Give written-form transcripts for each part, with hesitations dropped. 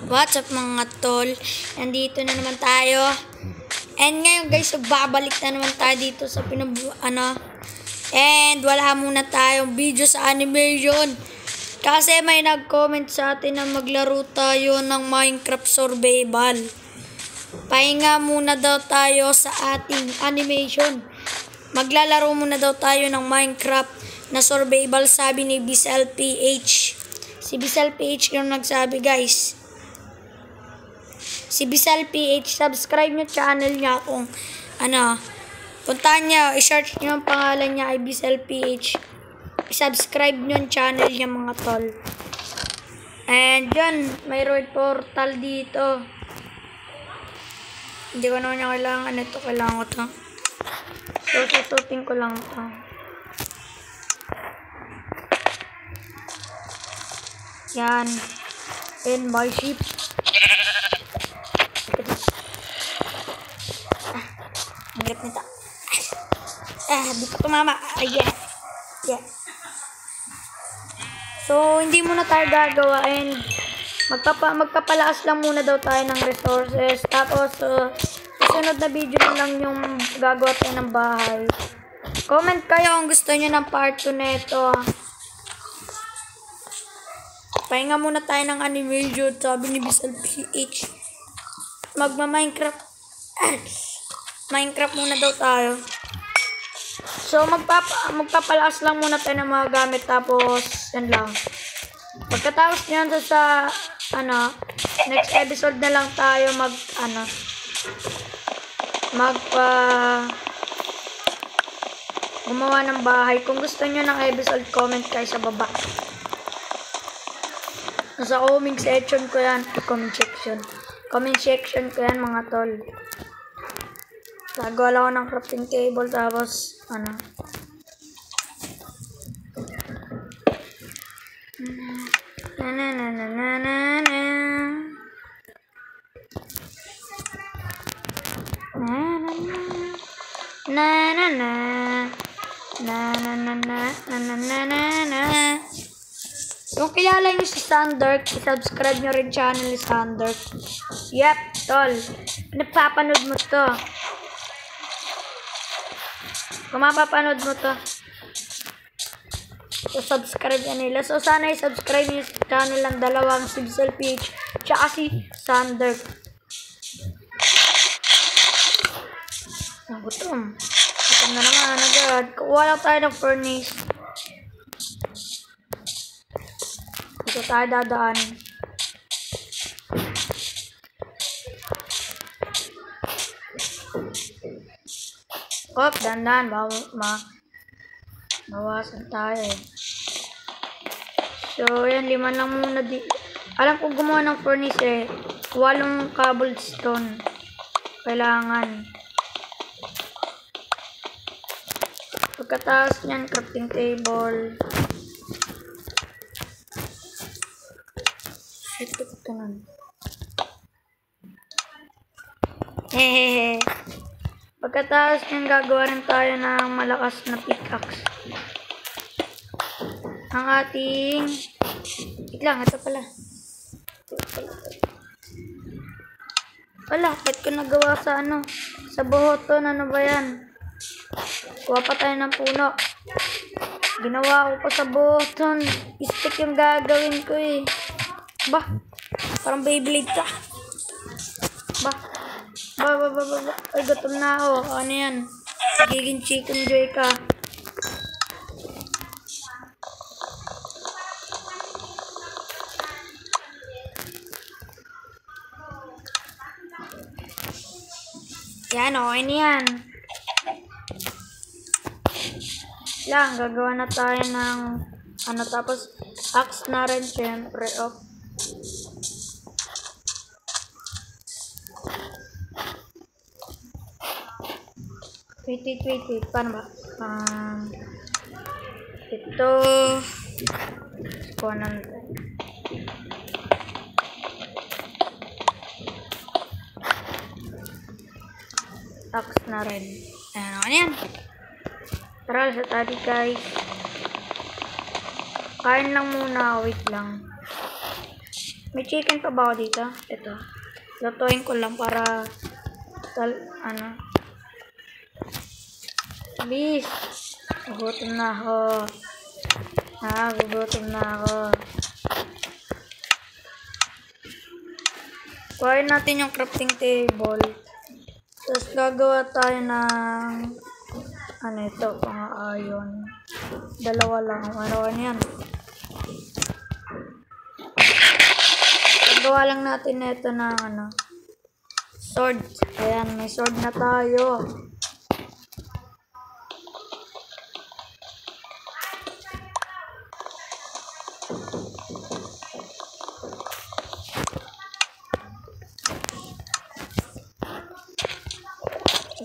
What's up mga tol? Nandito na naman tayo. And ngayon guys, babalik na naman tayo dito sa And wala muna tayong video sa animation. Kasi may nag-comment sa atin na maglaro tayo ng Minecraft Survival. Pahinga muna daw tayo sa ating animation. Maglalaro muna daw tayo ng Minecraft na Survival, sabi ni Bisel PH. Si Bisel PH yung nagsabi guys. Si Bisel PH, subscribe nyo channel niya kung puntahan niya, i-search nyo ang pangalan niya ay Bisel PH. I-subscribe nyo ang channel niya mga tol. And dyan, may road portal dito. Hindi ko naman niya kailangan ito, kailangan ko ito. So, susutin ko lang ito. Yan. And my ship. Ang hirap nito. Di ko tumama. Yeah. So, hindi muna tayo gagawa and magpapalaas lang muna daw tayo ng resources. Tapos, susunod na video na lang yung gagawa tayo ng bahay. Comment kayo kung gusto nyo ng part 2 na ito. Pahinga muna tayo ng animation, sabi ni Bisel PH. Magma-Minecraft. Minecraft muna daw tayo. So, magpapalakas lang muna tayo ng mga gamit. Tapos, yan lang. Pagkatapos nyan sa next episode na lang tayo gumawa ng bahay. Kung gusto nyo ng episode, comment kayo sa baba. Sa comment section ko yan. Comment section ko yan mga tol. Gagawa lang ako ng crafting table. Tapos kung kilala nyo si Sandark, subscribe nyo rin channel ni Sandark. Yep, tol. Napapanood mo to. Kung mapapanood mo to, so subscribe yan nila. So sana i-subscribe nyo yung channel ng dalawang si Bisel PH tsaka si Sandark. Gutom na naman agad. Kuha lang tayo ng furnace. Dito tayo dadaan. Dandan. Bawasan tayo eh. So, yan. 5 lang muna di. Alam ko gumawa ng furnace eh. 8 cobblestone. Kailangan. Pagkatapos nyan, crafting table. Ito nun. Hehehe. Pagkatapos nyan, gagawa rin tayo ng malakas na pickaxe. Ang ating... Wait lang, ito pala. Wala, ba't ko nagawa sa sa buhoton, ano ba yan? Kuha pa tayo ng puno. Ginawa ko pa sa buhoton. Stick yung gagawin ko eh. Bah, parang Beyblade ka. Bah. Ay, gutom na ako. Ano yan? Giging chicken joy ka. Yan, okay na yan. Lang, gagawa na tayo ng tapos axe na rin syempre. Wait. Paano ba? Ito. Kuha na natin. Axe na rin. Ano yan? Tara, sa tadi guys. Kain lang muna. Wait lang. May chicken pa ba ako dito? Ito. Lutuin ko lang para Bis. Gugutom na ako. Gugutom na ako. Kuhain natin yung crafting table. Tapos gagawa tayo ng ito, pang-iron. Dalawa lang. Arawan yan. Gagawa lang natin ito ng sword. Ayan, may sword na tayo.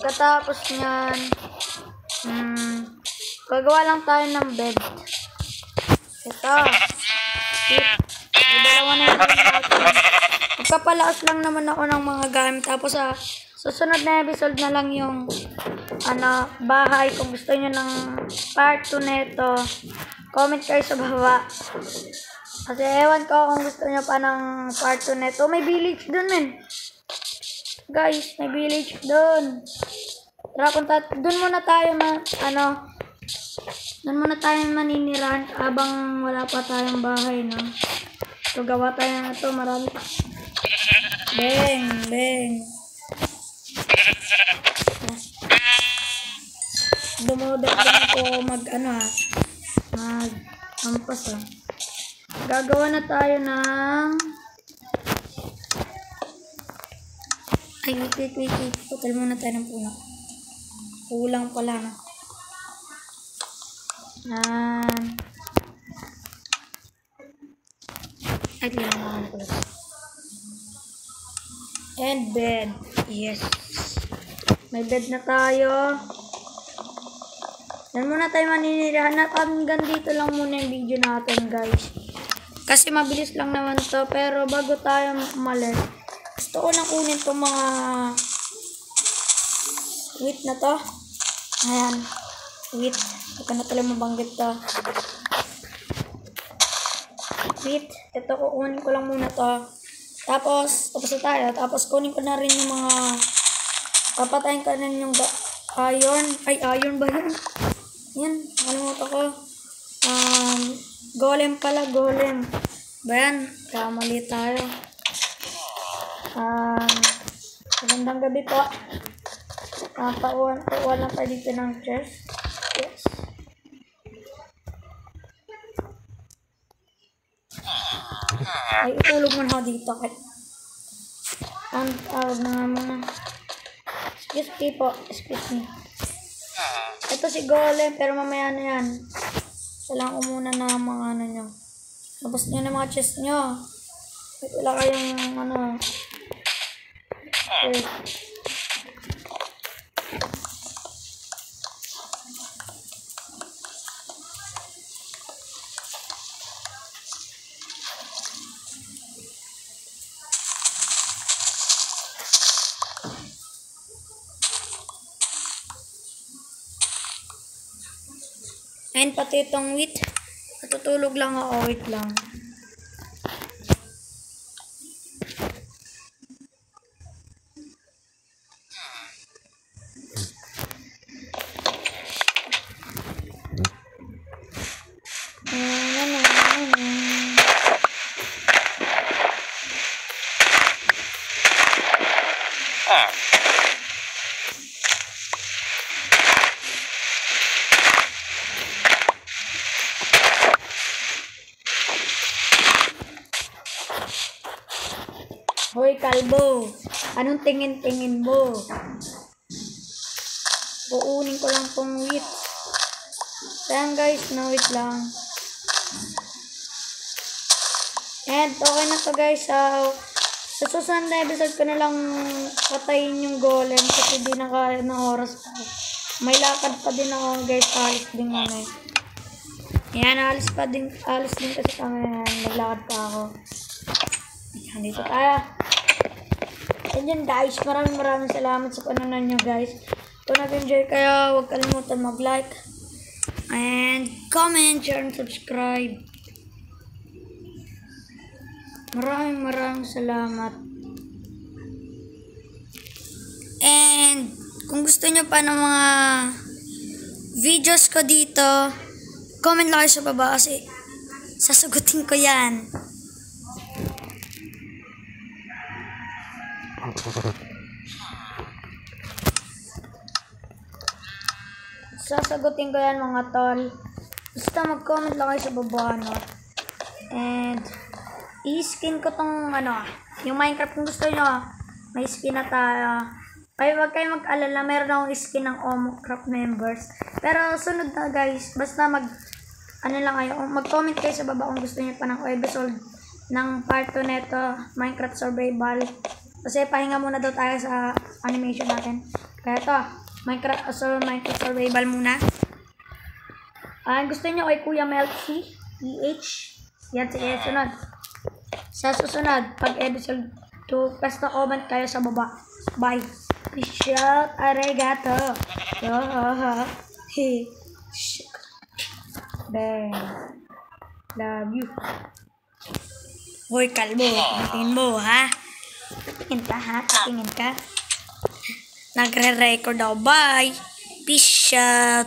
Pagkatapos nyan, gagawa lang tayo ng bed. Ito. May dalawa na yung magpapalakas lang naman ako ng mga gamit. Tapos susunod na episode na lang yung bahay. Kung gusto nyo ng part 2 neto, comment kayo sa baba. Kasi ewan ko kung gusto nyo pa ng part 2 neto. May village dun, men. Guys, may village dun. Tara, dun muna tayo dun muna tayo maninirahan habang wala pa tayong bahay, no? So, gawa tayo na ito. Marami pa. Bang, bang. Dumodok lang ako ampas, Gagawa na tayo ng wait. Putal muna tayo ng puno. Kulang pala, no? Tingnan mo naman pala. And bed. Yes. May bed na tayo. Yan muna tayo maninirahan. Hanggang dito lang muna yung video natin, guys. Kasi mabilis lang naman to. Pero bago tayo umalis, gusto ko nang kunin itong mga wheat na to. Ayan. Wheat. Ito na talaga mabanggit to. Wheat. Ito, kukunin ko lang muna to. Tapos na tayo. Tapos kunin ko na rin yung mga papatayin ko na yung iron. Ay, iron ba yun? Yan. Nakalimutan ko. Golem pala. Golem. Ba yan? Kamali tayo. Magandang gabi po. Pauwan lang tayo dito ng chest. Yes. Ay, itulog mo na dito. Ang tawag na nga muna. Excuse me po. Excuse me. Ito si Golem, pero mamaya na yan. Kailangan ko muna na mga nyo. Labas nyo na mga chest nyo. Wala kayong okay. Ayun, pati itong wheat. Natutulog lang ako. Wait lang. Hoy, kalbo. Anong tingin-tingin mo? Uunin ko lang tong wheat. Ayan guys, no, wait lang. And okay na to guys. Sa susunod na episode ko na lang patayin yung golem kasi di na kaya ng oras pa. May lakad pa din ako guys. Alis din muna. Ayan, alis din kasi kami. Naglakad pa ako. Nandito tayo. And yun guys, maraming salamat sa panonood nyo guys. Kung nag-enjoy kayo, huwag kalimutan mag-like and comment, share, and subscribe. Maraming salamat. And kung gusto nyo pa ng mga videos ko dito, comment lang kayo sa baba kasi sasagutin ko yan. Sasagutin ko yan mga tol. Basta mag-comment lang kayo sa baba, no? And i-skin ko tong yung Minecraft kung gusto nyo, may skin na tayo. Kaya wag kayo mag-alala, meron akong skin ng Omocraft members. Pero sunod na guys, basta lang kayo, mag-comment kayo sa baba kung gusto niyo pa ng episode ng part 2 neto, Minecraft Survival. Kasi pahinga muna daw tayo sa animation natin. Kaya ito, Minecraft Survival muna. Gusto niyo kay Kuya Melty, PH, yan si sunod. Sa susunod, pag episode 2, basta comment kayo sa baba. Bye. Peace out, arigato. Bang. Love you. Hoy, kalbo. Tingin mo, ha? Tingin ka, ha? Tingin ka. Nagre-record daw. Bye. Peace out.